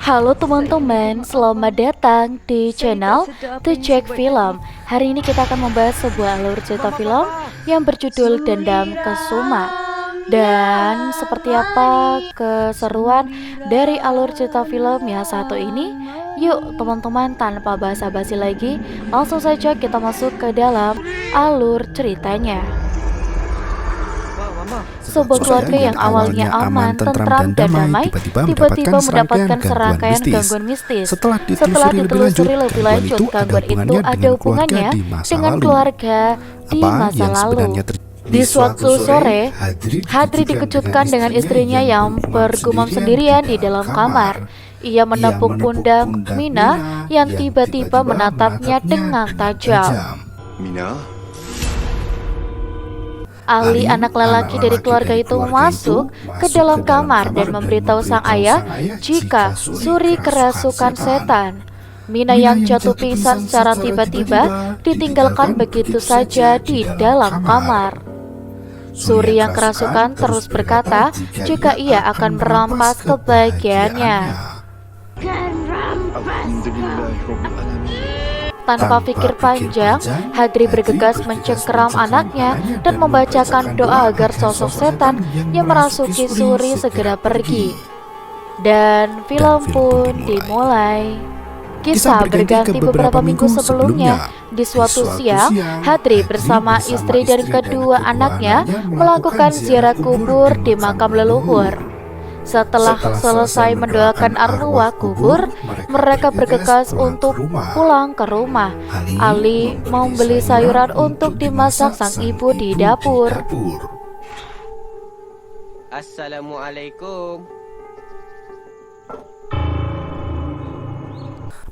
Halo teman-teman, selamat datang di channel The Jack Film. Hari ini kita akan membahas sebuah alur cerita film yang berjudul Dendam Kesuma. Dan seperti apa keseruan dari alur cerita film yang satu ini? Yuk teman-teman, tanpa basa-basi lagi, langsung saja kita masuk ke dalam alur ceritanya. Sebuah keluarga yang awalnya aman, tentram, dan damai tiba-tiba mendapatkan serangkaian gangguan mistis. Setelah ditelusuri lebih lanjut, gangguan itu ada hubungannya dengan keluarga di masa lalu. Di suatu sore, Hadri dikejutkan dengan istrinya yang bergumam sendirian di dalam kamar. Ia menepuk pundak Mina yang tiba-tiba menatapnya dengan tajam. Mina? Ali, anak lelaki dari keluarga itu, masuk ke dalam kamar dan memberitahu sang ayah jika Suri kerasukan setan. Mina yang jatuh pingsan secara tiba-tiba ditinggalkan begitu saja di dalam kamar. Suri yang kerasukan terus berkata jika ia akan merampas kebahagiaannya. Tanpa pikir panjang, Hadri bergegas mencengkeram anaknya dan membacakan doa agar sosok setan yang merasuki Suri segera pergi. Dan film pun dimulai. Kisah berganti beberapa minggu sebelumnya. Di suatu siang, Hadri bersama istri dan kedua anaknya melakukan ziarah kubur di makam leluhur. Setelah selesai mendoakan arwah kubur, mereka bergegas untuk pulang ke rumah. Ali membeli sayuran untuk dimasak sang ibu di dapur. Assalamualaikum.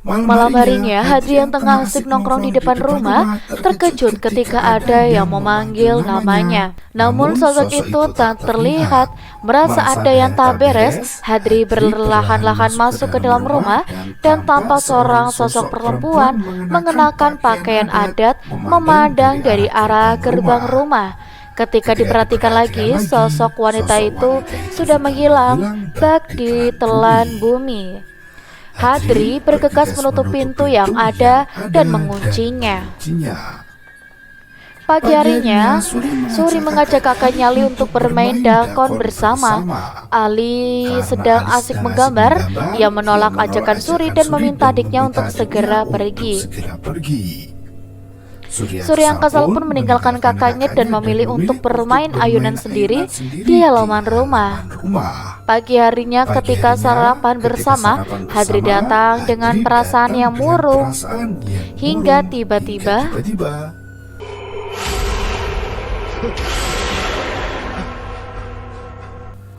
Malam harinya, Hadri yang tengah asik nongkrong di depan rumah terkejut ketika ada yang memanggil namanya. Namun sosok itu tak terlihat. Merasa ada yang tak beres, Hadri berlahan-lahan masuk ke dalam rumah dan tanpa seorang sosok perempuan mengenakan pakaian adat memandang dari arah gerbang rumah. Ketika diperhatikan lagi, sosok wanita itu sudah menghilang bak di telan bumi. Hadri bergegas menutup pintu yang ada dan menguncinya. Pagi harinya, Suri mengajak kakaknya Ali untuk bermain dakon bersama. Ali sedang asik menggambar. Ia menolak ajakan Suri dan meminta adiknya untuk segera pergi. Suri yang kesal pun meninggalkan kakaknya dan memilih untuk bermain ayunan sendiri di halaman rumah. Pagi harinya ketika sarapan bersama, Hadri datang dengan perasaan yang murung. Hingga tiba-tiba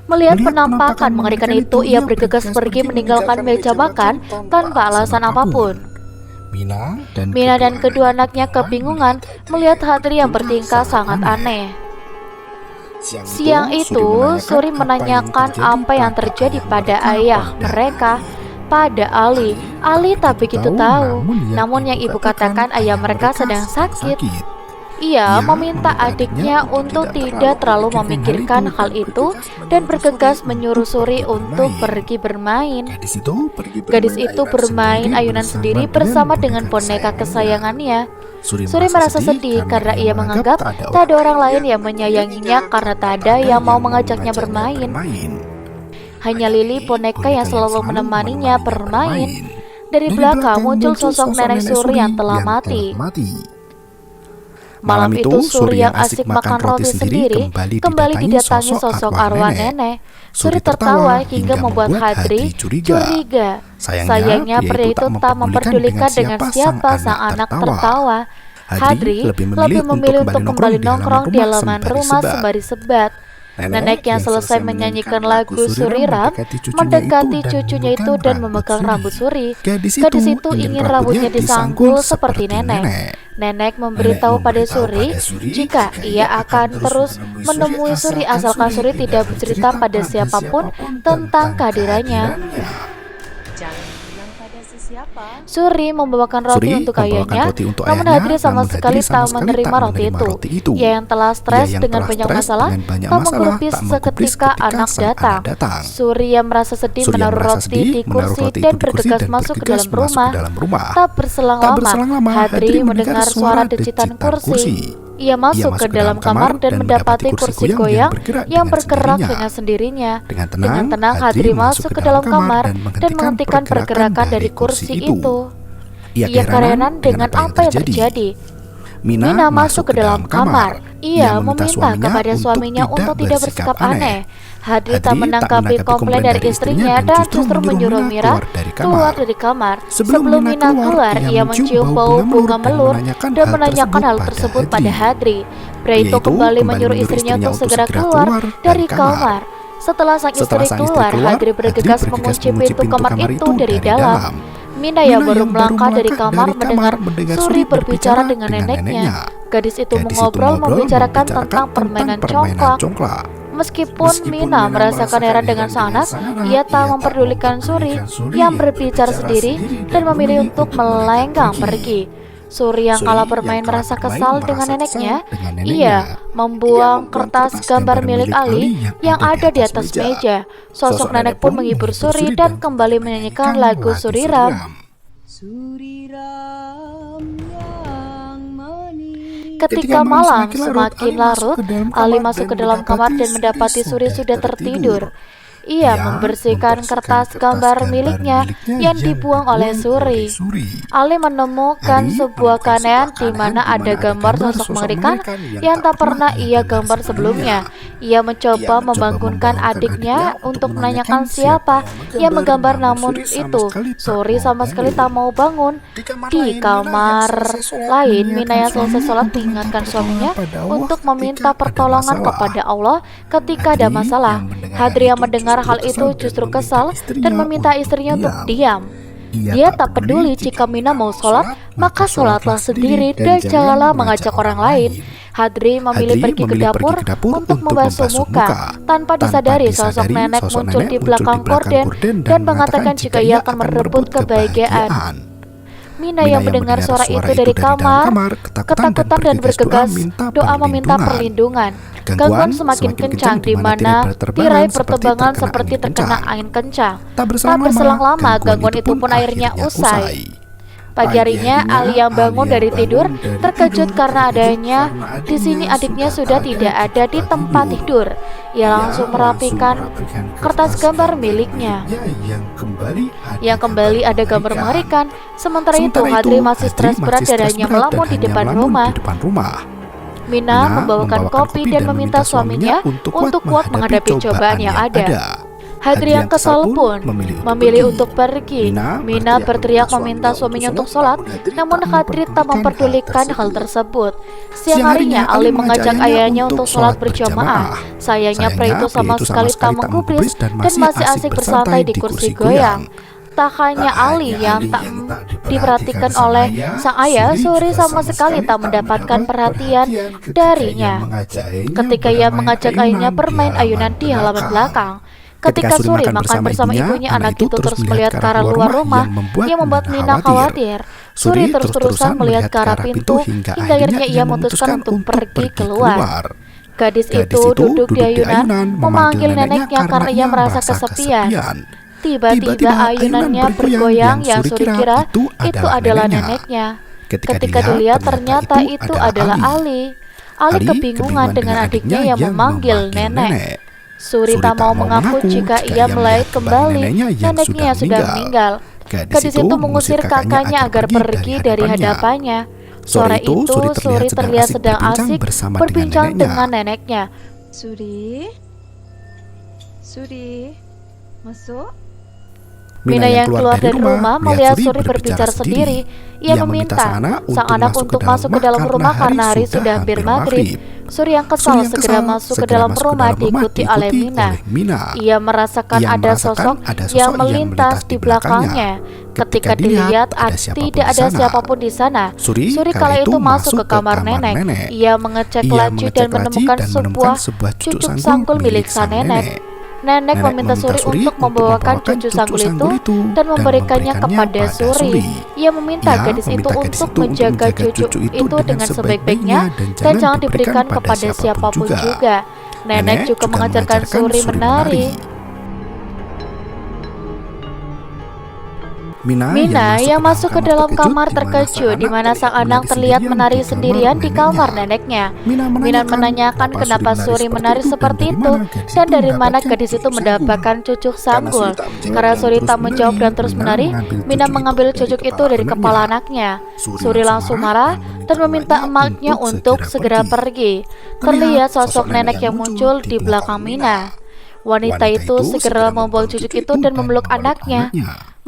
melihat penampakan mengerikan itu, ia bergegas pergi meninggalkan meja makan tanpa alasan apapun. Mina dan kedua anaknya kebingungan melihat Hadri yang bertingkah sangat aneh. Siang itu, Suri menanyakan apa yang terjadi pada ayah mereka, pada Ali. Ali tak begitu tahu, namun yang ibu katakan ayah mereka sedang sakit. Ia meminta adiknya untuk tidak terlalu memikirkan hal itu dan bergegas menyuruh Suri untuk pergi bermain. Gadis itu bermain ayunan sendiri bersama dengan boneka kesayangannya. Suri merasa sedih karena ia menganggap tak ada orang lain yang menyayanginya karena tak ada yang mau mengajaknya bermain. Hanya Lili, boneka yang selalu menemaninya bermain. Dari belakang muncul sosok nenek Suri yang telah mati. Malam itu, Suri yang asik makan roti sendiri kembali didatangi sosok arwah nenek. Suri tertawa hingga membuat Hadri curiga. Sayangnya pria itu tak memperdulikan dengan siapa sang anak tertawa. Hadri lebih memilih untuk kembali nongkrong di halaman rumah sembari sebat. Nenek yang selesai menyanyikan lagu Suri Ram mendekati cucunya itu dan memegang rambut Suri. Gadis itu ingin rambutnya disanggul seperti nenek. Nenek memberitahu pada Suri jika ia akan terus menemui Suri asalkan Suri tidak bercerita pada siapapun tentang kehadirannya. Suri membawakan roti untuk ayahnya, namun Hadri sama sekali tak menerima roti itu. Ia yang telah stres dengan banyak masalah, tak mengerupis seketika anak datang. Suri yang merasa sedih menaruh roti di kursi dan bergegas masuk ke dalam rumah. Tak berselang lama, Hadri mendengar suara decitan kursi. Ia masuk ke dalam kamar dan mendapati kursi goyang yang bergerak dengan sendirinya. Dengan tenang, Hadri masuk ke dalam kamar dan menghentikan pergerakan dari kursi itu. Ia keheran dengan apa yang terjadi. Mina masuk ke dalam kamar. Ia meminta kepada suaminya untuk tidak bersikap aneh. Hadri tak menanggapi komplain dari istrinya dan justru menyuruh Mira keluar dari kamar. Sebelum Mina keluar, ia mencium bau bunga melur dan menanyakan hal tersebut pada Hadri. Pria itu kembali menyuruh istrinya untuk segera keluar dari kamar. Setelah sang istri keluar, Hadri bergegas mengunci pintu kamar itu dari dalam. Mina yang baru melangkah dari kamar mendengar Suri berbicara dengan neneknya. Gadis itu mengobrol membicarakan tentang permainan congklak. Meskipun Mina merasakan heran dengan sang anak, ia tak memperdulikan Suri yang berbicara sendiri dan memilih untuk melenggang pergi. Suri yang kalah bermain merasa kesal dengan neneknya. Ia membuang kertas gambar milik Ali yang ada di atas meja. Sosok nenek pun menghibur Suri dan kembali menyanyikan lagu Suriram. Ketika malam semakin larut, Ali masuk ke dalam kamar dan mendapati Suri sudah tertidur. Ia membersihkan kertas gambar miliknya yang dibuang oleh Suri. Ali menemukan sebuah keanehan di mana ada gambar sosok mengerikan yang tak pernah ia gambar sebelumnya. Ia mencoba membangunkan adiknya untuk menanyakan siapa yang menggambar, namun itu Suri sama sekali tak mau bangun. Di kamar lain, Mina yang selesai sholat mengingatkan suaminya untuk meminta pertolongan kepada Allah ketika ada masalah. Hadri yang mendengar hal itu justru kesal dan meminta istrinya untuk diam. Dia tak peduli jika Mina mau sholat, maka sholatlah sendiri dan janganlah mengajak orang lain. Hadri memilih pergi ke dapur untuk membasuh muka. Tanpa disadari, sosok nenek muncul di belakang gorden dan mengatakan jika ia akan merebut kebahagiaan. Mina yang mendengar suara itu dari kamar, ketakutan dan bergegas doa meminta perlindungan. Gangguan semakin kencang di mana tirai pertebangan seperti terkena angin kencang. Tak berselang lama, gangguan itu pun akhirnya usai. Pagi harinya, Ali yang bangun dari tidur terkejut karena adanya di sini adiknya sudah tidak ada di tempat tidur. Ia langsung merapikan kertas gambar miliknya. Yang kembali ada gambar mengerikan. Sementara itu, Hadri masih stres berat dan hanya melamun di depan rumah. Mina membawakan kopi dan meminta suaminya untuk kuat menghadapi cobaan yang ada. Hadri yang kesal pun memilih untuk pergi. Mina berteriak meminta suaminya untuk sholat, namun Hadri tak memperdulikan hal tersebut. Siang harinya, Ali mengajak ayahnya untuk sholat berjamaah. Sayangnya pria itu sama sekali tak menggubris dan masih asik bersantai di kursi goyang. Tak hanya Ali yang tak diperhatikan oleh sang ayah, Suri sama sekali tak mendapatkan perhatian darinya. Ketika ia mengajak ayahnya bermain ayunan di halaman belakang, ketika Suri makan bersama ibunya, anak itu terus melihat ke arah luar rumah yang membuat Mina khawatir. Suri terus-terusan melihat ke arah pintu hingga akhirnya ia memutuskan untuk pergi keluar. Gadis itu duduk di ayunan memanggil neneknya karena ia merasa kesepian. Tiba-tiba ayunannya bergoyang yang Suri kira itu adalah neneknya. Ketika dilihat ternyata itu adalah Ali. Ali kebingungan dengan adiknya yang memanggil nenek. Suri tak mau mengaku jika ia melihat kembali neneknya sudah meninggal. Gadis itu mengusir kakaknya agar pergi dari hadapannya. Sore itu Suri terlihat sedang asik berbincang dengan neneknya. Suri, masuk. Mina yang keluar dari rumah melihat Suri berbicara sendiri. Ia meminta sang anak untuk masuk ke dalam rumah karena hari sudah hampir maghrib. Suri yang kesal segera masuk ke dalam rumah diikuti oleh Mina. Ia merasakan ada sosok yang melintas di belakangnya. Ketika dilihat tidak ada siapapun di sana, Suri kala itu masuk ke kamar nenek. Ia mengecek laci dan menemukan sebuah cucuk sanggul milik sang nenek. Nenek meminta Suri untuk membawakan cucu sanggul itu dan memberikannya kepada Suri. Ia meminta gadis itu untuk menjaga cucu itu dengan sebaik-baiknya dan jangan diberikan kepada siapapun juga. Nenek juga mengajarkan Suri menari. Mina yang masuk ke dalam kamar terkejut di mana sang anak terlihat menari sendirian di kamar neneknya. Mina menanyakan kenapa Suri menari seperti itu dan dari mana gadis itu mendapatkan cucuk sanggul. Karena Suri tak menjawab dan terus menari, Mina mengambil cucuk itu dari kepala anaknya. Suri langsung marah dan meminta emaknya untuk segera pergi. Terlihat sosok nenek yang muncul di belakang Mina. Wanita itu segera membuang cucuk itu dan memeluk anaknya.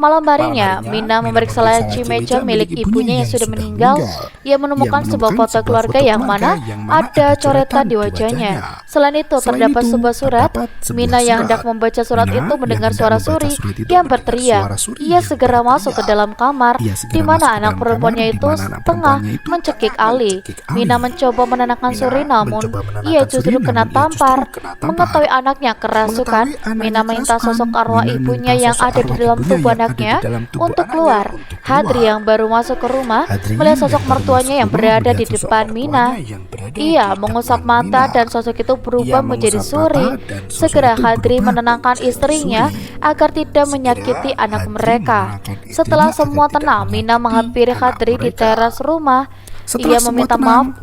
Malam harinya, Mina memeriksa laci meja milik ibunya yang sudah meninggal. Ia menemukan sebuah foto keluarga yang mana ada coretan di wajahnya. Selain itu, terdapat sebuah surat. Mina yang hendak membaca surat itu mendengar suara Suri yang berteriak. Ia segera masuk ke dalam kamar, di mana anak perempuannya itu tengah mencekik Ali. Mina mencoba menenangkan Suri, namun ia justru kena tampar. Mengetahui anaknya kerasukan, Mina minta sosok arwah ibunya yang ada di dalam tubuh anaknya untuk keluar. Hadri yang baru masuk ke rumah melihat sosok mertuanya yang berada di depan Mina. Ia mengusap mata dan sosok itu berubah menjadi Suri. Segera Hadri menenangkan istrinya agar tidak menyakiti anak mereka. Setelah semua tenang, Mina menghampiri Hadri di teras rumah. Ia meminta maaf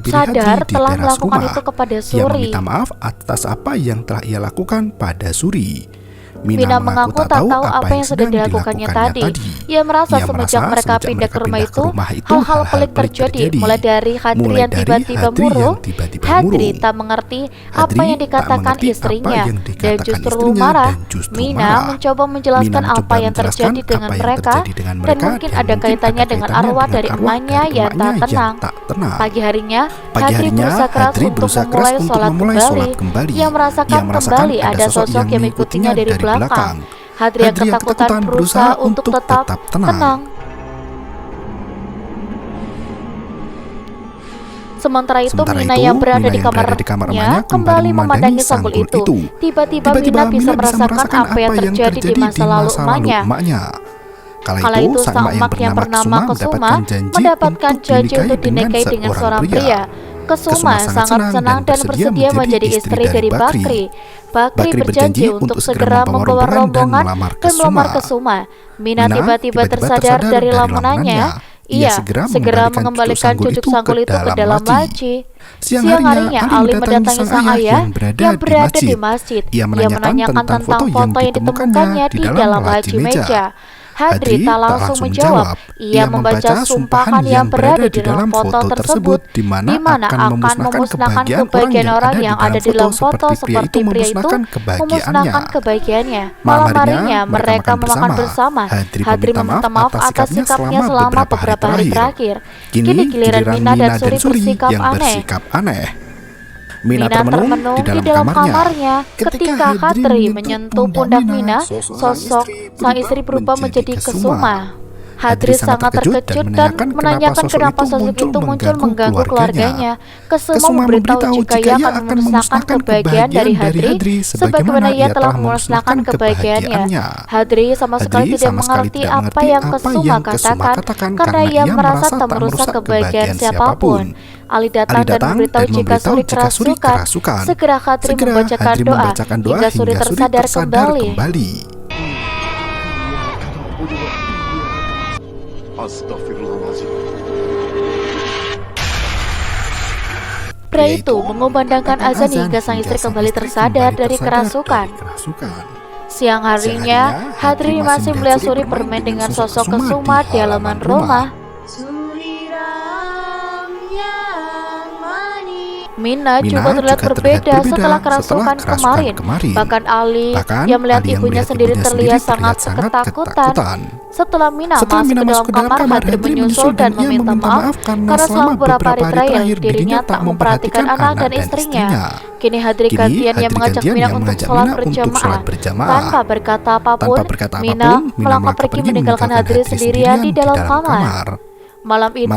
sadar telah melakukan itu kepada Suri. Ia meminta maaf atas apa yang telah ia lakukan pada Suri. Mina mengaku tak tahu apa yang sudah dilakukannya tadi. Ia merasa semenjak mereka pindah ke rumah itu, hal-hal pelik terjadi. Mulai dari Hadri yang tiba-tiba murung, Hadri tak mengerti apa yang dikatakan istrinya dan justru marah. Mina mencoba menjelaskan apa yang terjadi dengan mereka dan mungkin ada kaitannya dengan arwah dari emaknya yang tak tenang. Pagi harinya, Hadri berusaha keras untuk memulai sholat kembali. Ia merasakan kembali ada sosok yang mengikutinya dari belakang. Hadri yang ketakutan berusaha untuk tetap tenang. Sementara itu, Mina yang berada di kamarnya kembali memandangi sanggul itu. Tiba-tiba Mina bisa merasakan apa yang terjadi di masa lalu emaknya. Kala itu sang emak yang bernama Kesuma mendapatkan janji untuk dinikahi dengan seorang pria. Kesuma sangat senang dan bersedia menjadi istri dari Bakri. Bakri berjanji untuk segera membawa rombongan dan melamar Kesuma. Mina tiba-tiba tersadar dari lamunannya. Ia segera mengembalikan cucuk sanggul itu ke dalam laci. Siang harinya, Ali mendatangi sang ayah yang berada di masjid. Ia menanyakan tentang foto yang ditemukannya di dalam laci meja. Hadri tak langsung menjawab. Ia membaca sumpahan yang berada di dalam foto tersebut, di mana akan memusnahkan kebahagiaan orang yang ada di dalam foto, seperti pria itu memusnahkan kebahagiaannya. Malam harinya mereka memakan bersama. Hadri meminta maaf atas sikapnya selama beberapa hari terakhir. Kini giliran Mina dan Suri bersikap aneh. Mina termenung di dalam kamarnya. Ketika Hadri menyentuh pundak Mina, sosok sang istri berubah menjadi Kesuma. Hadri sangat terkejut dan menanyakan kenapa sosok itu muncul mengganggu keluarganya. Kesuma memberitahu jika ia akan memusnahkan kebahagiaan dari Hadri sebagaimana ia telah memusnahkan kebahagiaannya. Hadri sama sekali tidak mengerti apa yang Kesuma katakan karena ia merasa tak merusak kebahagiaan siapapun. Ali datang dan memberitahu jika Suri kerasukan. Segera Hadri membacakan doa hingga Suri tersadar kembali. Pria itu mengumandangkan azan hingga sang istri kembali tersadar dari kerasukan. Siang harinya, Hadri masih melihat Suri bermain dengan sosok Kesuma di halaman rumah. Mina juga terlihat berbeda setelah kerasukan kemarin. Bahkan Ali yang melihat ibunya sendiri terlihat sangat ketakutan. Setelah Mina masuk ke dalam kamar, Hadri menyusul dan meminta maaf karena selama beberapa hari terakhir dirinya tak memperhatikan anak dan istrinya. Kini Hadri gantian yang mengajak Mina untuk sholat berjamaah. Tanpa berkata apapun, Mina melangkah pergi meninggalkan Hadri sendirian di dalam kamar. Malam itu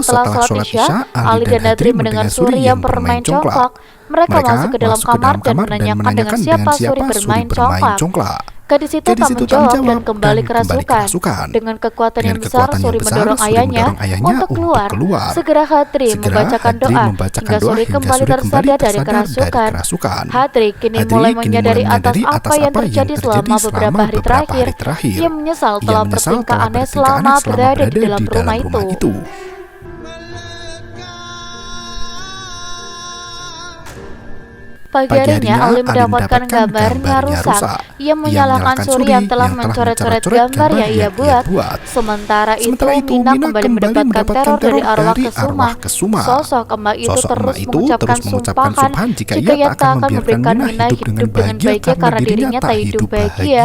setelah sholat Isya, Ali dan Hadri mendengar Suri yang bermain congklak. Mereka masuk ke dalam kamar dan menanyakan dengan siapa Suri bermain congklak. Gadis itu tak menjawab dan kembali kerasukan. Dengan kekuatan yang besar, Suri mendorong ayahnya untuk keluar. Segera Hadri membacakan doa hingga Suri kembali tersadar dari kerasukan. Hadri kini mulai menyadari atas apa yang terjadi selama beberapa hari terakhir. Ia menyesal telah bertingkah aneh selama berada di dalam rumah itu. Pagi harinya, Ali mendapatkan gambarnya rusak. Ia menyalahkan Suri yang telah mencoret-coret gambar yang ia buat. Sementara itu, Mina kembali mendapatkan teror dari arwah Kesuma. Sosok emak itu terus mengucapkan sumpahan jika ia tak akan memberikan Mina hidup dengan bahagia karena dirinya tak hidup bahagia.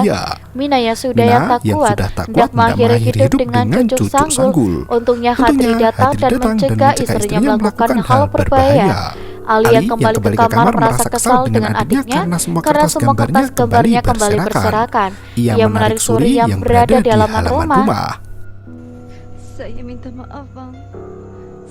Mina yang tak kuat hendak mengakhiri hidup dengan cucuk sanggul. Untungnya Hadri datang dan mencegah istrinya melakukan hal berbahaya. Ali yang kembali ke kamar merasa kesal dengan adiknya karena semua kertas gambarnya kembali berserakan. Ia menarik Suri yang berada di halaman rumah. Saya minta maaf, Bang.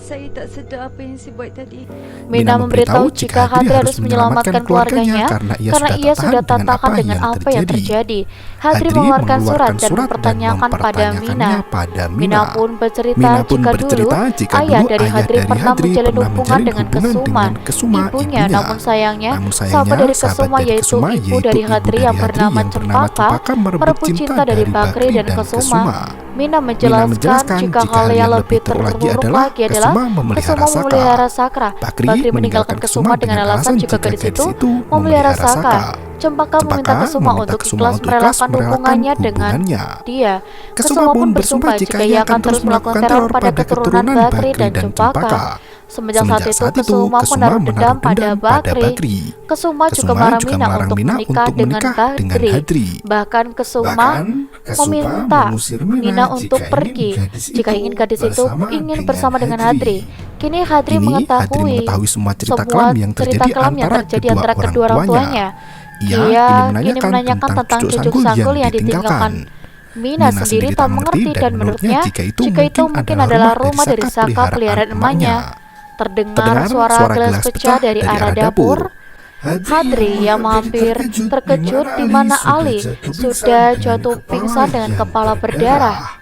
Saya tak sedar apa yang saya buat tadi. Mina memberitahu jika Hadri harus menyelamatkan keluarganya karena ia sudah tak tahan dengan apa yang terjadi. Hadri mengeluarkan surat dan mempertanyakan pada Mina. Mina pun bercerita jika dulu ayah dari Hadri pernah menjalin hubungan dengan Kesuma, ibunya. Namun sayangnya, sahabat dari Kesuma yaitu ibu dari Hadri yang bernama Cempaka merebut cinta dari Bakri dan Kesuma. Mina menjelaskan jika hal yang lebih terburuk lagi adalah Kesuma memelihara Sakra. Bakri meninggalkan Kesuma dengan alasan jika gadis itu memelihara Sakra. Cempaka meminta Kesuma untuk ikhlas merelakan hubungannya dengan dia. Kesuma pun bersumpah jika ia akan terus melakukan teror pada keturunan Bakri dan Cempaka. Semenjak saat itu, Kesuma menaruh dendam pada Bakri. Kesuma juga marah Mina untuk menikah dengan Hadri. Bahkan Kesuma meminta Mina untuk pergi jika ingin gadis itu ingin bersama dengan Hadri. Kini Hadri mengetahui semua cerita kelam yang terjadi antara kedua orang tuanya. Ia kini menanyakan tentang cucuk sanggul yang ditinggalkan. Mina sendiri tak mengerti dan menurutnya jika itu mungkin adalah rumah dari Saka peliharaan emaknya. Terdengar suara gelas pecah dari arah dapur. Hadri yang hampir terkejut di mana Ali sudah jatuh pingsan dengan kepala berdarah.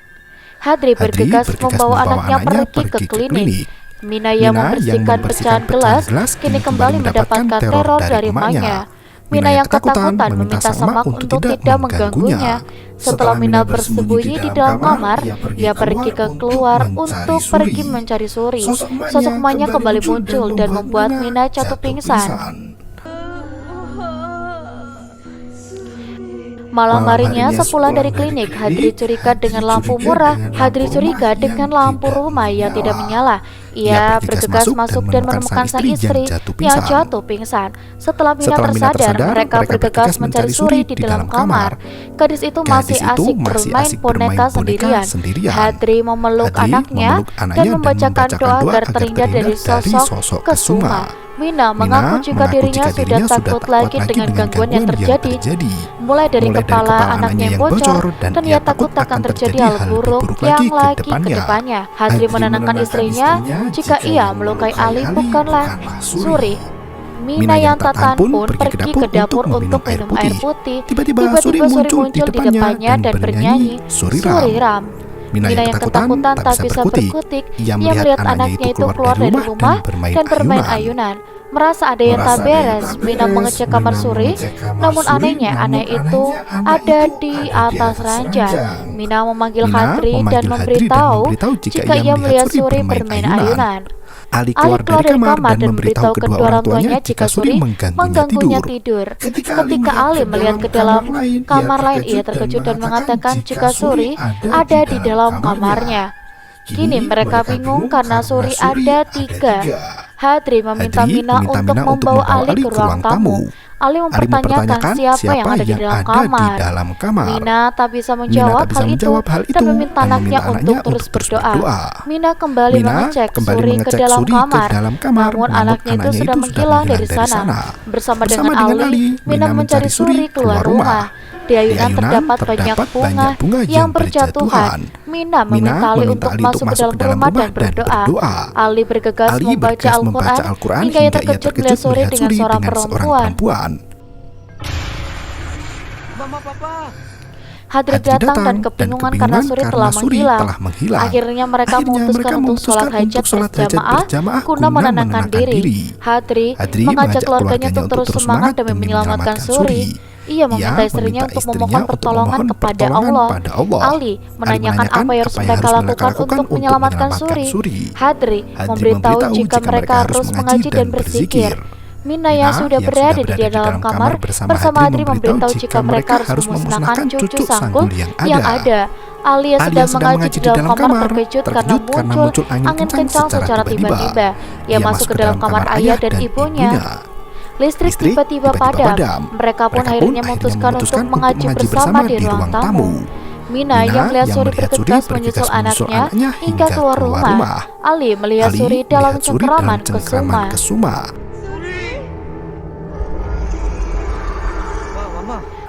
Hadri bergegas membawa anaknya pergi ke klinik. Mina yang membersihkan pecahan gelas kini kembali mendapatkan teror dari emaknya. Mina yang ketakutan meminta Samak untuk tidak mengganggunya. Setelah Mina bersembunyi di dalam kamar, ia pergi ke keluar untuk pergi mencari Suri. Sosok emaknya kembali muncul dan membuat Mina jatuh pingsan. Malam harinya sepulang dari klinik, Hadri curiga dengan lampu rumah yang tidak menyala. Ia bergegas masuk dan menemukan sang istri yang jatuh pingsan. Setelah Mina tersadar, mereka bergegas mencari Suri di dalam kamar. Gadis itu masih asik bermain boneka sendirian. Hadri memeluk anaknya dan membacakan doa agar terhindar dari sosok Kesuma. Mina mengaku jika dirinya sudah takut lagi dengan gangguan yang terjadi, mulai dari kepala anaknya yang bocor, dan ia takut akan terjadi hal buruk yang lagi ke depannya. Hadri menenangkan istrinya jika ia melukai Ali bukanlah Suri. Mina yang tak tahan pun pergi ke dapur untuk minum air putih. Tiba-tiba Suri muncul di depannya dan bernyanyi Suri Ram. Mina yang ketakutan tak bisa berkutik. Ia melihat anaknya itu keluar dari rumah dan bermain ayunan. Merasa ada yang tak beres, Mina mengecek kamar Suri. Namun anehnya, anak itu ada di atas ranjang. Mina memanggil Hadri dan memberitahu jika ia melihat Suri bermain ayunan. Ali keluar dari kamar dan memberitahu kedua orang tuanya jika Suri mengganggunya tidur. Ketika Ali melihat ke dalam kamar lain, ia terkejut dan mengatakan jika Suri ada di dalam kamarnya. Kini mereka bingung karena Suri ada 3. Hadri meminta Mina untuk membawa Ali ke ruang tamu. Ali mempertanyakan siapa yang ada di dalam kamar. Mina tak bisa menjawab hal itu dan meminta anaknya untuk terus berdoa. Mina kembali mengecek Suri ke dalam kamar, namun anaknya itu sudah menghilang dari sana. Bersama dengan Ali, Mina mencari Suri keluar rumah. Di ayunan terdapat banyak bunga yang berjatuhan. Mina meminta Ali untuk masuk ke dalam rumah dan berdoa. Ali bergegas membaca Al-Quran hingga ia terkejut melihat Suri dengan seorang perempuan. Mama, Papa. Hadri datang dan kebingungan karena Suri telah menghilang. Akhirnya mereka memutuskan untuk sholat hajat berjamaah guna menenangkan diri. Hadri mengajak keluarganya untuk terus semangat demi menyelamatkan Suri. Ia meminta istrinya untuk memohon pertolongan kepada Allah. Ali menanyakan apa yang harus mereka lakukan untuk menyelamatkan Suri. Hadri memberitahu jika mereka harus mengaji dan berzikir. Mina yang sudah berada di dalam kamar bersama Hadri memberitahu jika mereka harus memusnahkan cucu sanggul yang ada. Ali yang sedang mengaji di dalam kamar terkejut karena muncul angin kencang secara tiba-tiba. Ia masuk ke dalam kamar ayah dan ibunya. Listrik tiba-tiba padam. Mereka pun akhirnya memutuskan untuk mengaji bersama di ruang tamu. Mina yang melihat Suri bergegas menyusul anaknya hingga keluar rumah. Ali melihat Suri dalam cengkeraman kesuma.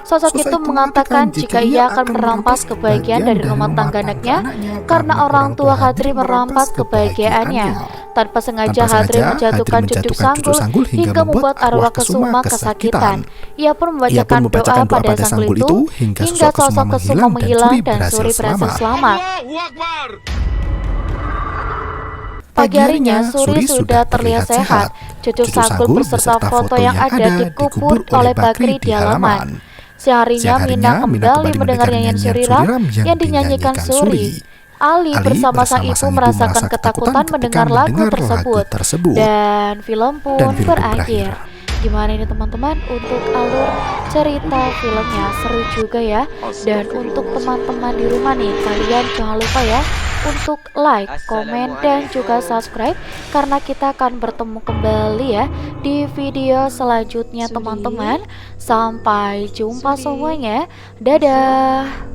Sosok itu mengatakan jika ia akan merampas kebahagiaan dari rumah tangga anaknya karena orang tua Hadri merampas kebahagiaannya. Tanpa sengaja Hadri menjatuhkan cucuk sanggul hingga membuat arwah Kesuma kesakitan. Ia pun membacakan doa pada sanggul itu hingga sosok Kesuma menghilang dan Suri berhasil selamat. Pagi harinya Suri sudah terlihat sehat. Cucuk sanggul beserta foto yang ada dikubur oleh Bakri di halaman. Seharinya Mina kembali mendengar nyanyian Suriram yang dinyanyikan Suri. Ali bersama sang ibu merasakan ketakutan mendengar lagu tersebut. Dan film pun berakhir. Gimana ini teman-teman untuk alur cerita filmnya? Seru juga ya. Dan untuk teman-teman di rumah nih, kalian jangan lupa ya untuk like, komen, dan juga subscribe karena kita akan bertemu kembali ya di video selanjutnya teman-teman. Sampai jumpa semuanya. Dadah.